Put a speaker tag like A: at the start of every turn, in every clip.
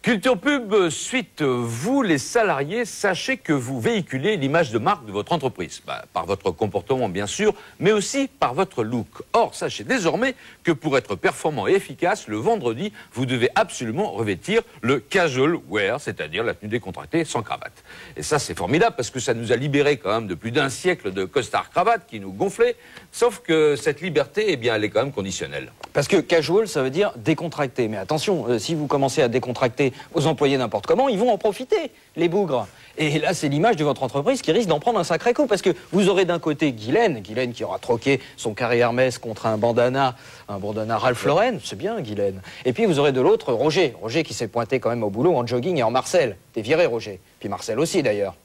A: Culture Pub, suite, vous les salariés, sachez que vous véhiculez l'image de marque de votre entreprise. Par votre comportement bien sûr, mais aussi par votre look. Or, sachez désormais que pour être performant et efficace, le vendredi, vous devez absolument revêtir le casual wear, c'est-à-dire la tenue décontractée sans cravate. Et ça c'est formidable parce que ça nous a libérés quand même de plus d'un siècle de costard cravate qui nous gonflaient. Sauf que cette liberté, eh bien, elle est quand même conditionnelle.
B: Parce que casual, ça veut dire décontracté. Mais attention, si vous commencez à décontracter vos employés n'importe comment, ils vont en profiter, les bougres. Et là, c'est l'image de votre entreprise qui risque d'en prendre un sacré coup. Parce que vous aurez d'un côté Guylaine qui aura troqué son carré Hermès contre un bandana Ralph Lauren. C'est bien, Guylaine. Et puis vous aurez de l'autre Roger qui s'est pointé quand même au boulot en jogging et en Marcel. T'es viré, Roger. Puis Marcel aussi, d'ailleurs.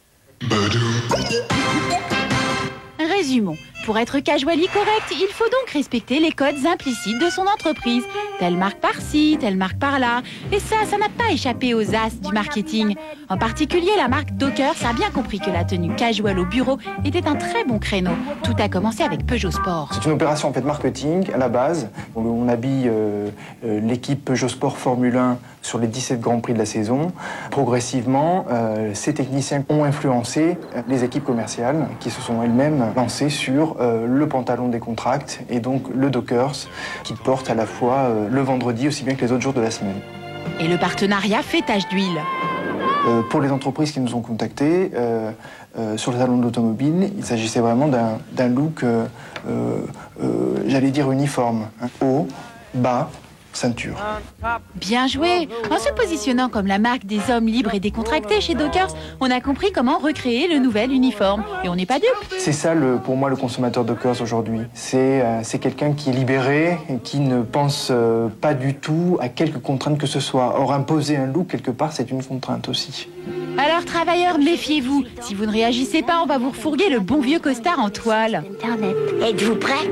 C: Résumons. Pour être casually correct, il faut donc respecter les codes implicites de son entreprise. Telle marque par-ci, telle marque par-là. Et ça n'a pas échappé aux as du marketing. En particulier, la marque Dockers a bien compris que la tenue casual au bureau était un très bon créneau. Tout a commencé avec Peugeot Sport.
D: C'est une opération en fait marketing à la base. On habille l'équipe Peugeot Sport Formule 1 sur les 17 Grands Prix de la saison. Progressivement, ces techniciens ont influencé les équipes commerciales qui se sont elles-mêmes lancées sur le pantalon décontracté et donc le Dockers qu'ils portent à la fois le vendredi aussi bien que les autres jours de la semaine.
C: Et le partenariat fait tache d'huile.
D: Pour les entreprises qui nous ont contactés sur le salon de l'automobile, il s'agissait vraiment d'un look, j'allais dire uniforme, hein. Haut, bas, ceinture.
C: Bien joué. En se positionnant comme la marque des hommes libres et décontractés chez Dockers, on a compris comment recréer le nouvel uniforme. Et on n'est pas dupe.
D: C'est ça, pour moi, le consommateur Dockers aujourd'hui. C'est quelqu'un qui est libéré et qui ne pense pas du tout à quelque contrainte que ce soit. Or, imposer un look, quelque part, c'est une contrainte aussi.
C: Alors, travailleurs, méfiez-vous. Si vous ne réagissez pas, on va vous refourguer le bon vieux costard en toile.
E: Internet. Êtes-vous prêts?